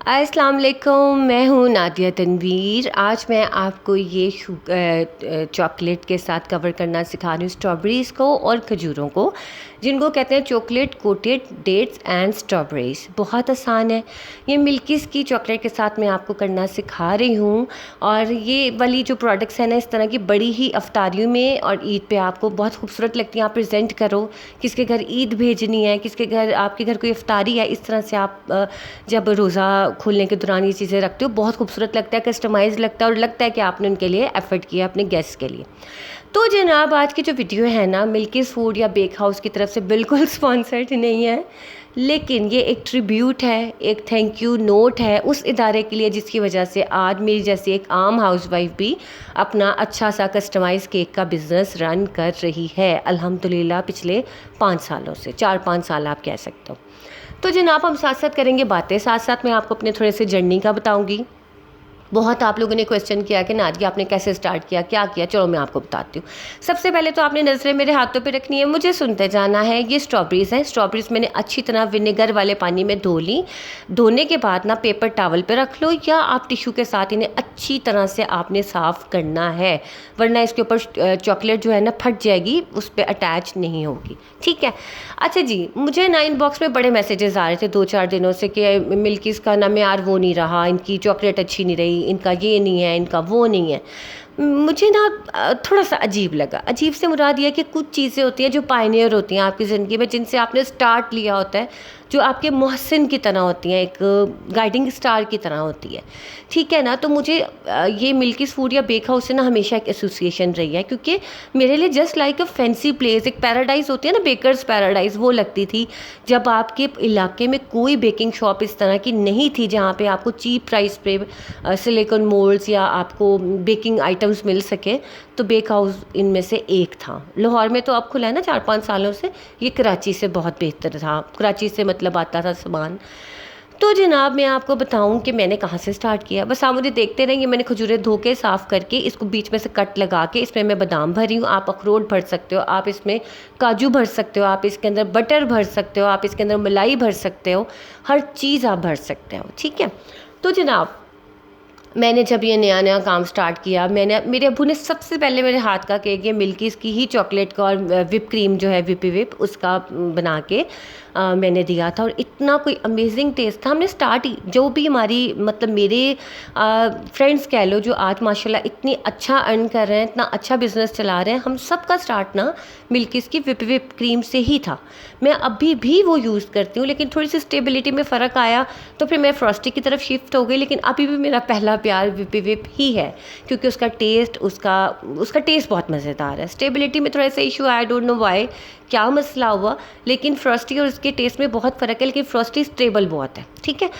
अस्सलाम वालेकुम, मैं हूँ नादिया तनवीर। आज मैं आपको ये चॉकलेट के साथ कवर करना सिखा रही हूँ स्ट्रॉबेरीज़ को और खजूरों को, जिनको कहते हैं chocolate coated dates and strawberries. बहुत आसान है। ये मिल्कीज़ की चॉकलेट के साथ मैं आपको करना सिखा रही हूँ। और ये वाली जो प्रोडक्ट्स हैं ना, इस तरह की बड़ी ही अफ्तारियों में और ईद पे आपको बहुत खूबसूरत लगती हैं। आप प्रेजेंट करो, किसके घर ईद भेजनी है, किसके घर आपके घर कोई अफ्तारी है, इस तरह से आप जब रोज़ा खोलने के दौरान ये चीज़ें रखते हो, बहुत खूबसूरत लगता है, कस्टमाइज़ लगता है और लगता है कि आपने उनके लिए एफ़र्ट किया अपने गेस्ट के लिए। तो जनाब, आज की जो वीडियो है ना, मिल्कीज़ फूड या बेक हाउस की तरफ से बिल्कुल स्पॉन्सर्ड नहीं है, लेकिन ये एक ट्रिब्यूट है, एक थैंक यू नोट है उस इदारे के लिए जिसकी वजह से आज मेरी जैसी एक आम हाउसवाइफ भी अपना अच्छा सा कस्टमाइज़ केक का बिज़नेस रन कर रही है अल्हम्दुलिल्लाह, पिछले 5 सालों से, 4-5 साल आप कह सकते हो। तो जनाब, हम साथ साथ करेंगे बातें, साथ साथ मैं आपको अपने थोड़े से जर्नी का बताऊंगी। बहुत आप लोगों ने क्वेश्चन किया कि नादिया आपने कैसे स्टार्ट किया, क्या किया। चलो मैं आपको बताती हूँ। सबसे पहले तो आपने नज़रें मेरे हाथों पे रखनी है, मुझे सुनते जाना है। ये स्ट्रॉबेरीज़ हैं। स्ट्रॉबेरीज़ मैंने अच्छी तरह विनेगर वाले पानी में धो ली। धोने के बाद ना पेपर टॉवल पे रख लो या आप टिश्यू के साथ इन्हें अच्छी तरह से आपने साफ़ करना है, वरना इसके ऊपर चॉकलेट जो है ना फट जाएगी, उस पर अटैच नहीं होगी। ठीक है। अच्छा जी, मुझे ना इनबॉक्स में बड़े मैसेजेस आ रहे थे 2-4 दिनों से कि मिल्कीज़ का ना म्यार वो नहीं रहा, इनकी चॉकलेट अच्छी नहीं रही, इनका ये नहीं है, इनका वो नहीं है। मुझे ना थोड़ा सा अजीब लगा। अजीब से मुराद ये है कि कुछ चीज़ें होती हैं जो पायनियर होती हैं आपकी ज़िंदगी में, जिनसे आपने स्टार्ट लिया होता है, जो आपके मोहसिन की तरह होती हैं, एक गाइडिंग स्टार की तरह होती है। ठीक है ना। तो मुझे ये मिल्कीज़ फूड या बेक हाउस से ना हमेशा एक एसोसिएशन रही है, क्योंकि मेरे लिए just like a fancy place, एक पैराडाइज़ होती है ना, बेकर्स पैराडाइज़, वो लगती थी जब आपके इलाके में कोई बेकिंग शॉप इस तरह की नहीं थी जहाँ पे आपको चीप प्राइस पे सिलिकॉन मोल्ड्स या आपको बेकिंग आइटम्स मिल सके। तो बेक हाउस इनमें से एक था। लाहौर में तो अब खुला है ना 4-5 सालों से। ये कराची से बहुत बेहतर था, कराची से मतलब आता था सामान। तो जनाब, मैं आपको बताऊं कि मैंने कहाँ से स्टार्ट किया। बस आप मुझे देखते रहेंगे। मैंने खजूरें धो के साफ़ करके इसको बीच में से कट लगा के इसमें मैं बादाम भरी हूँ। आप अखरोट भर सकते हो, आप इसमें काजू भर सकते हो, आप इसके अंदर बटर भर सकते हो, आप इसके अंदर मलाई भर सकते हो, हर चीज़ आप भर सकते हो। ठीक है। तो जनाब, मैंने जब ये नया नया काम स्टार्ट किया, मेरे अब्बू ने सबसे पहले मेरे हाथ का केक, ये मिल्कीज़ की ही चॉकलेट का और विप क्रीम जो है विपी विप, उसका बना के मैंने दिया था। और इतना कोई अमेजिंग टेस्ट था। हमने स्टार्ट ही, जो भी हमारी मतलब मेरे फ्रेंड्स कह लो, जो आज माशाल्लाह इतनी अच्छा अर्न कर रहे हैं, इतना अच्छा बिजनेस चला रहे हैं, हम सब का स्टार्ट ना मिल्कीज़ की विप विप क्रीम से ही था। मैं अभी भी वो यूज़ करती हूँ, लेकिन थोड़ी सी स्टेबिलिटी में फ़र्क आया तो फिर मैं फ्रॉस्टी की तरफ शिफ्ट हो गई। लेकिन अभी भी मेरा पहला प्यार विपी विप ही है, क्योंकि उसका टेस्ट उसका टेस्ट बहुत मज़ेदार है। स्टेबिलिटी में थोड़ा सा इशू आया, आई डोंट नो व्हाई, क्या मसला हुआ, लेकिन फ्रॉस्टी और उसके टेस्ट में बहुत फ़र्क है। लेकिन फ्रॉस्टी स्टेबल बहुत है। ठीक है।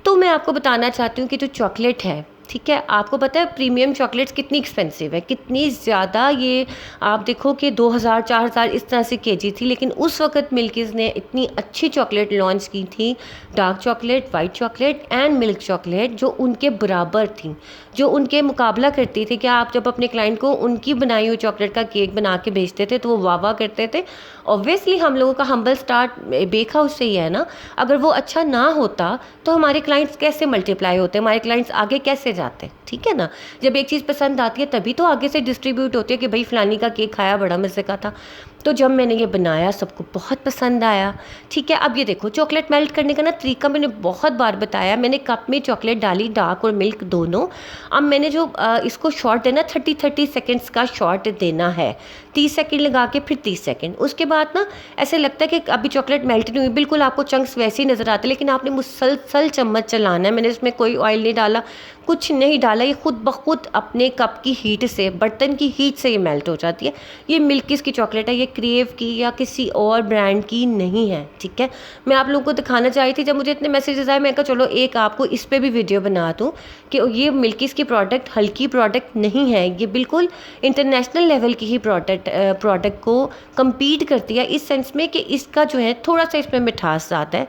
तो मैं आपको बताना चाहती हूँ कि जो चॉकलेट है, ठीक है, आपको पता है प्रीमियम चॉकलेट्स कितनी एक्सपेंसिव है, कितनी ज़्यादा। ये आप देखो कि 2000-4000 इस तरह से केजी थी, लेकिन उस वक्त मिल्कीज़ ने इतनी अच्छी चॉकलेट लॉन्च की थी, dark chocolate, white chocolate and milk chocolate, जो उनके बराबर थी, जो उनके मुकाबला करती थी। कि आप जब अपने क्लाइंट को उनकी बनाई हुई चॉकलेट का केक बना के भेजते थे तो वो वाह वाह करते थे। ऑब्वियसली हम लोगों का हम्बल स्टार्ट बेक हाउस से ही है ना। अगर वो अच्छा ना होता तो हमारे क्लाइंट्स कैसे मल्टीप्लाई होते, हमारे क्लाइंट्स आगे कैसे जाते। ठीक है ना। जब एक चीज़ पसंद आती है तभी तो आगे से डिस्ट्रीब्यूट होती है कि भाई फलानी का केक खाया, बड़ा मज़े का था। तो जब मैंने ये बनाया, सबको बहुत पसंद आया। ठीक है। अब ये देखो, चॉकलेट मेल्ट करने का ना तरीका मैंने बहुत बार बताया। मैंने कप में चॉकलेट डाली, डार्क और मिल्क दोनों। अब मैंने जो इसको शॉट देना, 30-30 सेकेंड्स का शॉट देना है। 30 सेकेंड लगा के फिर 30 सेकेंड। उसके बाद ना ऐसे लगता है कि अभी चॉकलेट मेल्ट नहीं हुई, बिल्कुल आपको चंक्स वैसे ही नज़र आते, लेकिन आपने मुसलसल चम्मच चलाना है। मैंने इसमें कोई ऑयल नहीं डाला, कुछ नहीं डाला। ये खुद ब खुद अपने कप की हीट से, बर्तन की हीट से ये मेल्ट हो जाती है। ये मिल्कीज़ की चॉकलेट है, ये क्रेव की या किसी और ब्रांड की नहीं है। ठीक है। मैं आप लोगों को दिखाना चाह रही थी, जब मुझे इतने मैसेजेस आए, मैं कहा चलो एक आपको इस पर भी वीडियो बना दूँ कि ये मिल्कीज़ की प्रोडक्ट हल्की प्रोडक्ट नहीं है। ये बिल्कुल इंटरनेशनल लेवल की ही प्रोडक्ट को कम्पीट करती है, इस सेंस में कि इसका जो है थोड़ा सा इसमें मिठास ज़्यादा है।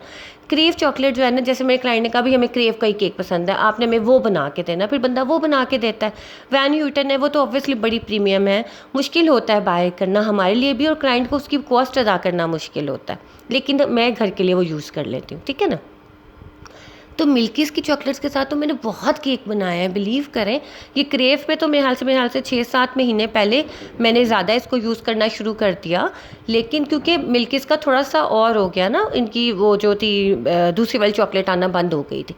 क्रेव चॉकलेट जो है ना, जैसे मेरे क्लाइंट ने कहा भी हमें क्रेव का ही केक पसंद है, आपने हमें वो बना के देना, फिर बंदा वो बना के देता है। वैन ह्यूटन है, वो तो ऑब्वियसली बड़ी प्रीमियम है, मुश्किल होता है बाय करना हमारे लिए भी, और क्लाइंट को उसकी कॉस्ट अदा करना मुश्किल होता है, लेकिन मैं घर के लिए वो यूज़ कर लेती हूँ। ठीक है ना। तो मिल्कीज़ की चॉकलेट्स के साथ तो मैंने बहुत केक बनाया है, बिलीव करें। ये क्रेव पे तो मेरे ख्याल से 6-7 महीने पहले मैंने ज़्यादा इसको यूज़ करना शुरू कर दिया। लेकिन क्योंकि मिल्कीज़ का थोड़ा-सा और हो गया ना, इनकी वो जो थी दूसरी वाली चॉकलेट आना बंद हो गई थी।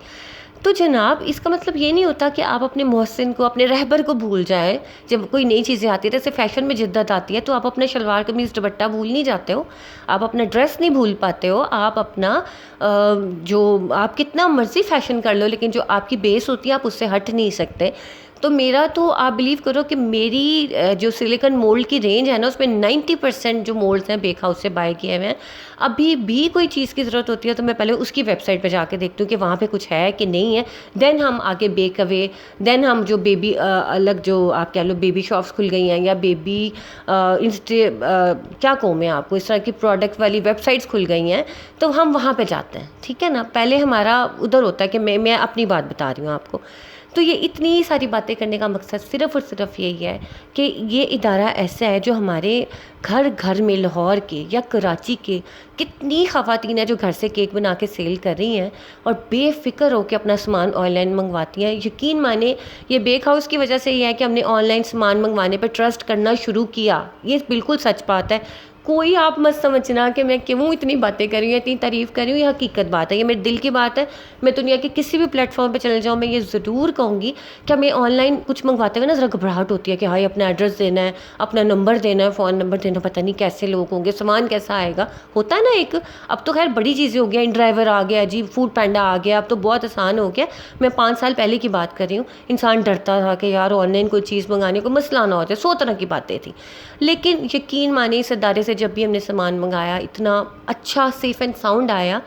तो जनाब, इसका मतलब ये नहीं होता कि आप अपने मोहसिन को, अपने रहबर को भूल जाएँ। जब कोई नई चीज़ें आती है, जैसे फ़ैशन में जिद्दत आती है, तो आप अपना शलवार कमीज़ दुपट्टा भूल नहीं जाते हो, आप अपना ड्रेस नहीं भूल पाते हो, आप अपना जो आप कितना मर्ज़ी फ़ैशन कर लो, लेकिन जो आपकी बेस होती है आप उससे हट नहीं सकते। तो मेरा तो आप बिलीव करो कि मेरी जो सिलिकॉन मोल्ड की रेंज है ना, उसमें 90% जो मोल्ड्स हैं बेक हाउस से बाय किए हुए हैं। अभी भी कोई चीज़ की ज़रूरत होती है तो मैं पहले उसकी वेबसाइट पे जाके देखती हूँ कि वहाँ पे कुछ है कि नहीं है। देन हम आगे बेक अवे, देन हम जो बेबी अलग जो आप कह लो बेबी शॉप्स खुल गई हैं, या बेबी क्या कहूँ मैं आपको, इस तरह की प्रोडक्ट वाली वेबसाइट्स खुल गई हैं, तो हम वहाँ पे जाते हैं। ठीक है ना, पहले हमारा उधर होता है कि मैं अपनी बात बता रही हूँ आपको। तो ये इतनी सारी बातें करने का मकसद सिर्फ़ और सिर्फ यही है कि ये इदारा ऐसा है जो हमारे घर घर में, लाहौर के या कराची के कितनी ख़वातीन हैं जो घर से केक बना के सेल कर रही हैं और बेफ़िक्र होकर अपना सामान ऑनलाइन मंगवाती हैं। यकीन माने, ये बेक हाउस की वजह से ही है कि हमने ऑनलाइन सामान मंगवाने पर ट्रस्ट करना शुरू किया। ये बिल्कुल सच बात है। कोई आप मत समझना कि मैं क्यों इतनी बातें कर रही हूँ, इतनी तारीफ़ कर रही हूँ, ये हकीकत बात है, ये मेरे दिल की बात है। मैं दुनिया के किसी भी प्लेटफॉर्म पे चले जाऊँ, मैं ये ज़रूर कहूँगी कि हमें ऑनलाइन कुछ मंगवाते हुए ना ज़रा घबराहट होती है कि हाय अपना एड्रेस देना है, अपना नंबर देना है, फ़ोन नंबर देना, पता नहीं कैसे लोग होंगे, सामान कैसा आएगा, होता है ना एक। अब तो खैर बड़ी चीज़ें हो गया, इन ड्राइवर आ गया जी, फूड पैंडा आ गया, अब तो बहुत आसान हो गया। मैं 5 साल पहले की बात कर रही हूँ, इंसान डरता था कि यार ऑनलाइन कोई चीज़ मंगाने को मसला ना हो जाए, 100 तरह की बातें थी। लेकिन यकीन मानिए, इस अदारे से जब भी हमने सामान मंगाया, इतना अच्छा सेफ़ एंड साउंड आया।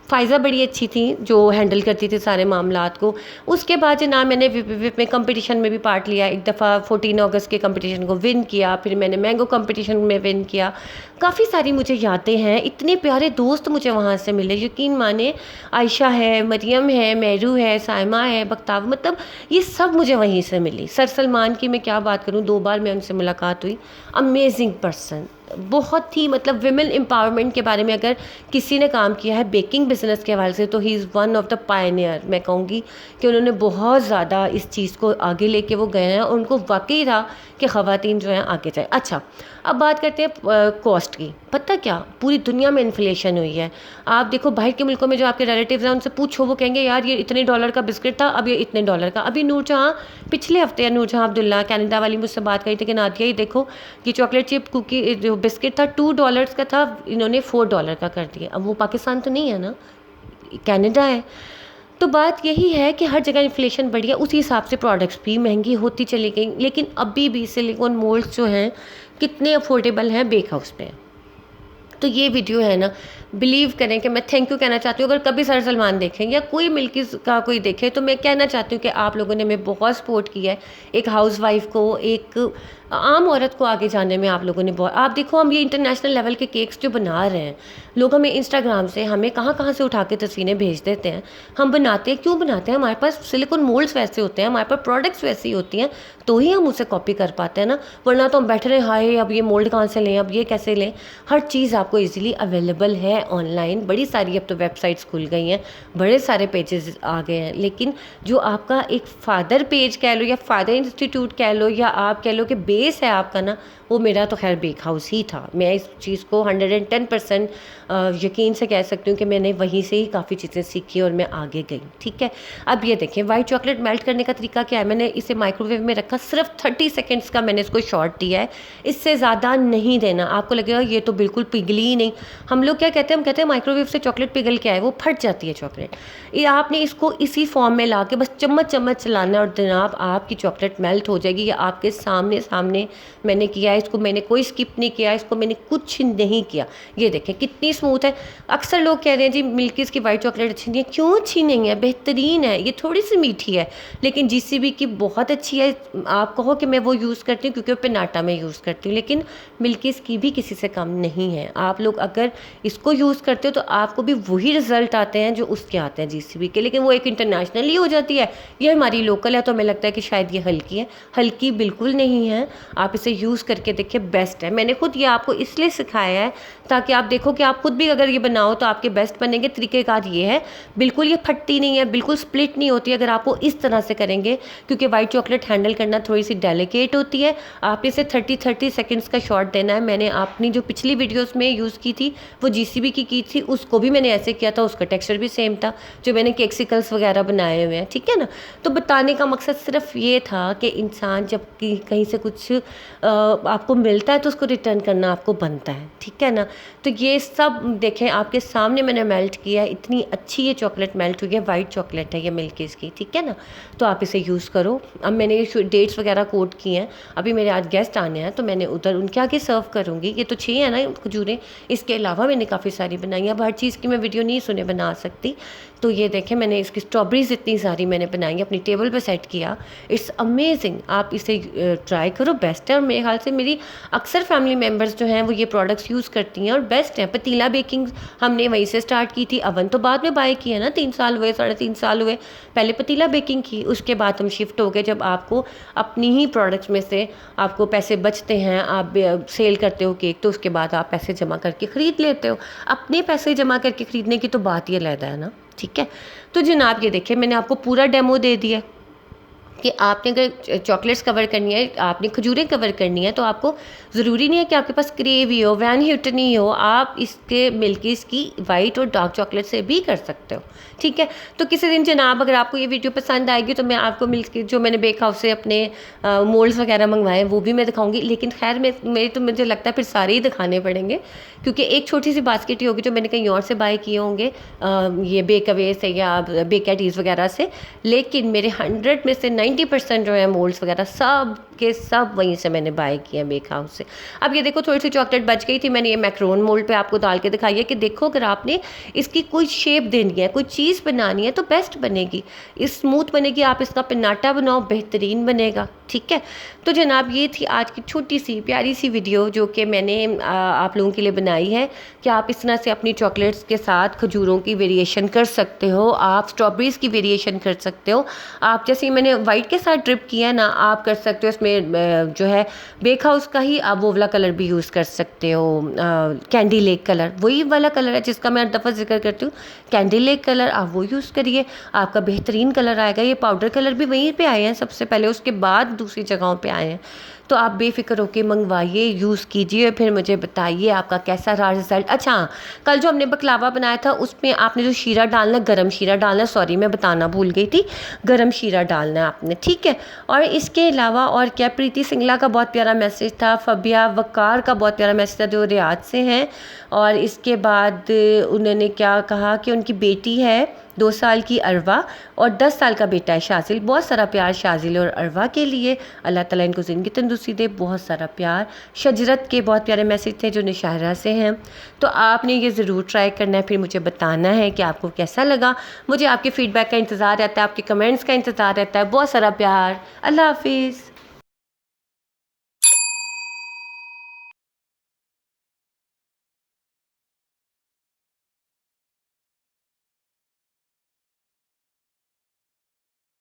फ़ायज़ा बड़ी अच्छी थी जो हैंडल करती थी सारे मामलात को। उसके बाद जनाब मैंने विप में कंपटीशन में भी पार्ट लिया। एक दफ़ा 14 अगस्त के कंपटीशन को विन किया, फिर मैंने मैंगो कंपटीशन में विन किया। काफ़ी सारी मुझे यादें हैं, इतने प्यारे दोस्त मुझे वहाँ से मिले, यकीन माने। आयशा है, मरियम है, मेहरू है, साइमा है, बख्ताव, मतलब ये सब मुझे वहीं से मिली। सर सलमान की मैं क्या बात करूँ, 2 बार मैं उनसे मुलाकात हुई। अमेजिंग पर्सन, बहुत ही, मतलब विमेन एम्पावरमेंट के बारे में अगर किसी ने काम किया है बेकिंग बिजनेस के हवाले से, तो he is one of the Pioneer. मैं कहूँगी कि उन्होंने बहुत ज़्यादा इस चीज़ को आगे लेके वो गए हैं और उनको वाकई था कि ख़वातीन जो हैं आगे जाए। अच्छा, अब बात करते हैं कॉस्ट की। पता क्या, पूरी दुनिया में इन्फ्लेशन हुई है। आप देखो बाहर के मुल्कों में जो आपके रिलेटिव्स हैं उनसे पूछो, वो कहेंगे यार ये इतने डॉलर का बिस्किट था, अब ये इतने डॉलर का। अभी नूरजहाँ पिछले हफ्ते, नूरजहाँ अब्दुल्ला कनाडा वाली मुझसे बात करी थी कि नादिया ही देखो, ये चॉकलेट चिप कुकी जो बिस्किट था $2 का था, इन्होंने $4 का कर दिया। अब वो पाकिस्तान तो नहीं है ना, कनाडा है। तो बात यही है कि हर जगह इन्फ्लेशन बढ़ी है, उसी हिसाब से प्रोडक्ट्स भी महंगी होती चली गई। लेकिन अभी भी सिलिकॉन मोल्ड्स जो हैं कितने अफोर्डेबल हैं बेक हाउस पे। तो ये वीडियो है ना, बिलीव करें कि मैं थैंक यू कहना चाहती हूँ। अगर कभी सर सलमान देखें या कोई मिल्कीज़ का कोई देखे, तो मैं कहना चाहती हूँ कि आप लोगों ने हमें बहुत सपोर्ट किया है। एक हाउसवाइफ को, एक आम औरत को आगे जाने में आप लोगों ने बहुत, आप देखो हम ये इंटरनेशनल लेवल के केक्स जो बना रहे हैं, लोग हमें इंस्टाग्राम से, हमें कहाँ कहाँ से उठा के तस्वीरें भेज देते हैं। हम बनाते हैं, क्यों बनाते हैं? हमारे पास सिलिकॉन मोल्ड्स वैसे होते हैं, हमारे पास प्रोडक्ट्स वैसी होती हैं, तो ही हम उसे कॉपी कर पाते हैं ना। वरना तो हम बैठे रहे, हाय अब ये मोल्ड कहाँ से लें, अब ये कैसे लें। हर चीज़ आपको ईजिली अवेलेबल है ऑनलाइन। बड़ी सारी अब तो वेबसाइट्स खुल गई हैं, बड़े सारे पेजेस आ गए हैं। लेकिन जो आपका एक फादर पेज कह लो या फादर इंस्टीट्यूट कह लो, या आप कह लो कि बेस है आपका ना, वो मेरा तो खैर बेक हाउस ही था। मैं इस चीज़ को 110% यकीन से कह सकती हूँ कि मैंने वहीं से ही काफ़ी चीज़ें सीखी और मैं आगे गई। ठीक है, अब ये देखें वाइट चॉकलेट मेल्ट करने का तरीका क्या है। मैंने इसे माइक्रोवेव में रखा, सिर्फ 30 सेकेंड्स का मैंने इसको शॉर्ट दिया है, इससे ज़्यादा नहीं देना। आपको लगेगा ये तो बिल्कुल पिघली ही नहीं। हम लोग क्या कहते हैं, हम कहते हैं माइक्रोवेव से चॉकलेट पिघल के आए, वो फट जाती है चॉकलेट। ये आपने इसको इसी फॉर्म में ला के बस चम्मच चम्मच चलाना और जनाब आपकी चॉकलेट मेल्ट हो जाएगी। ये आपके सामने सामने मैंने किया है, इसको मैंने कोई स्किप नहीं किया, इसको मैंने कुछ नहीं किया। ये देखें कितनी स्मूथ है। अक्सर लोग कह रहे हैं जी मिल्कीज़ की वाइट चॉकलेट अच्छी नहीं है। क्यों अच्छी नहीं है? बेहतरीन है। ये थोड़ी सी मीठी है, लेकिन जीसीबी की बहुत अच्छी है। आप कहो कि मैं वो यूज़ करती हूँ क्योंकि पेनाटा में यूज़ करती हूँ, लेकिन मिल्कीज़ की भी किसी से कम नहीं है। आप लोग अगर इसको यूज़ करते हो तो आपको भी वही रिज़ल्ट आते हैं जो उसके आते हैं जीसीबी के, लेकिन वो एक इंटरनेशनली हो जाती है, ये हमारी लोकल है तो हमें लगता है कि शायद ये हल्की है। हल्की बिल्कुल नहीं है, आप इसे यूज़ करके देखिए, बेस्ट है। मैंने खुद ये आपको इसलिए सिखाया है ताकि आप देखो कि आप खुद भी अगर ये बनाओ तो आपके बेस्ट बनेंगे। तरीक़ेकार ये है, बिल्कुल ये फटती नहीं है, बिल्कुल स्प्लिट नहीं होती अगर आपको इस तरह से करेंगे, क्योंकि वाइट चॉकलेट हैंडल करना थोड़ी सी डेलिकेट होती है। आप इसे 30 सेकंड्स का शॉट देना है। मैंने अपनी जो पिछली वीडियोस में यूज़ की थी वो जीसीबी की थी, उसको भी मैंने ऐसे किया था, उसका टेक्सचर भी सेम था जो मैंने केक्सिकल्स वगैरह बनाए हुए हैं, ठीक है ना। तो बताने का मकसद सिर्फ ये था कि इंसान जब कहीं से कुछ आपको मिलता है तो उसको रिटर्न करना आपको बनता है, ठीक है ना। तो ये सब देखें आपके सामने मैंने मेल्ट किया है, इतनी अच्छी ये चॉकलेट मेल्ट हुई है, वाइट चॉकलेट है ये मिल्कीज़ की, ठीक है ना। तो आप इसे यूज़ करो। अब मैंने ये डेट्स वगैरह कोट की हैं, अभी मेरे आज गेस्ट आने हैं तो मैंने उधर उनके आगे सर्व करूँगी। ये तो 6 है ना खजूरें, इसके अलावा मैंने काफ़ी सारी बनाई हैं। अब हर चीज़ की मैं वीडियो नहीं सुने बना सकती, तो ये देखें मैंने इसकी स्ट्रॉबेरीज इतनी सारी मैंने बनाई है, अपनी टेबल पे सेट किया। इट्स अमेजिंग, आप इसे ट्राई करो, बेस्ट है। और मेरे ख्याल से मेरी अक्सर फैमिली मेम्बर्स जो हैं वो ये प्रोडक्ट्स यूज़ करती हैं और बेस्ट हैं। पतीला बेकिंग हमने वहीं से स्टार्ट की थी, अवन तो बाद में बाय किया ना, 3 साल हुए, 3.5 साल हुए। पहले पतीला बेकिंग की, उसके बाद हम शिफ्ट हो गए। जब आपको अपनी ही प्रोडक्ट्स में से आपको पैसे बचते हैं, आप सेल करते हो केक, तो उसके बाद आप पैसे जमा करके ख़रीद लेते हो। अपने पैसे जमा करके ख़रीदने की तो बात ही अलग है ना, ठीक है। तो जनाब ये देखिए मैंने आपको पूरा डेमो दे दिया कि आपने अगर चॉकलेट्स कवर करनी है, आपने खजूरें कवर करनी है, तो आपको ज़रूरी नहीं है कि आपके पास क्रेवी हो, वैन ह्यूटनी हो, आप इसके मिल्कीज़ की वाइट और डार्क चॉकलेट से भी कर सकते हो, ठीक है। तो किसी दिन जनाब अगर आपको ये वीडियो पसंद आएगी तो मैं आपको मिल्की जो मैंने बेक हाउस से अपने मोल्ड्स वगैरह मंगवाए वो भी मैं दिखाऊंगी। लेकिन खैर मेरे तो मुझे लगता है फिर सारे ही दिखाने पड़ेंगे, क्योंकि एक छोटी सी बास्केट ही होगी जो मैंने कहीं और से बाय किए होंगे, ये बेक अवे से या बेक एट ईज़ वगैरह से। लेकिन मेरे 100 में से 90% जो है मोल्ड्स वगैरह सब के सब वहीं से मैंने बाय किए हैं बेक हाउस से। अब ये देखो थोड़ी सी चॉकलेट बच गई थी, मैंने ये मैक्रोन मोल्ड पे आपको डाल के दिखाई है कि देखो अगर आपने इसकी कोई शेप देनी है, कोई चीज़ बनानी है तो बेस्ट बनेगी, स्मूथ बनेगी। आप इसका पिन्नाटा बनाओ, बेहतरीन बनेगा, ठीक है। तो जनाब ये थी आज की छोटी सी प्यारी सी वीडियो जो कि मैंने आप लोगों के लिए बनाई है कि आप इस तरह से अपनी चॉकलेट्स के साथ खजूरों की वेरिएशन कर सकते हो, आप स्ट्रॉबेरीज़ की वेरिएशन कर सकते हो। आप जैसे मैंने वाइट के साथ ड्रिप किया है ना, आप कर सकते हो इसमें जो है बेक हाउस का ही आप वो वाला कलर भी यूज़ कर सकते हो, कैंडी लेक कलर, वही वाला कलर है जिसका मैं हर दफ़ा जिक्र करती हूँ, कैंडी लेक कलर, आप वो यूज़ करिए, आपका बेहतरीन कलर आएगा। ये पाउडर कलर भी वहीं पे आए हैं सबसे पहले, उसके बाद दूसरी जगहों पे आए हैं। तो आप बेफिक्र होकर मंगवाइए, यूज़ कीजिए, फिर मुझे बताइए आपका कैसा रहा रिज़ल्ट। अच्छा, कल जो हमने बकलावा बनाया था उसमें आपने जो शीरा डालना, गरम शीरा डालना, सॉरी मैं बताना भूल गई थी, गरम शीरा डालना है आपने, ठीक है। और इसके अलावा और क्या, प्रीति सिंगला का बहुत प्यारा मैसेज था, फबिया वकार का बहुत प्यारा मैसेज था जो रियाद से हैं। और इसके बाद उन्होंने क्या कहा कि उनकी बेटी है 2 साल की अरवा और 10 साल का बेटा है शाजिल। बहुत सारा प्यार शाजिल और अरवा के लिए, अल्लाह ताला इनको ज़िंदगी तंदुरुस्ती दे, बहुत सारा प्यार। शजरत के बहुत प्यारे मैसेज थे जो निशारा से हैं। तो आपने ये ज़रूर ट्राई करना है, फिर मुझे बताना है कि आपको कैसा लगा। मुझे आपके फ़ीडबैक का इंतज़ार रहता है, आपके कमेंट्स का इंतज़ार रहता है। बहुत सारा प्यार, अल्लाह हाफिज़।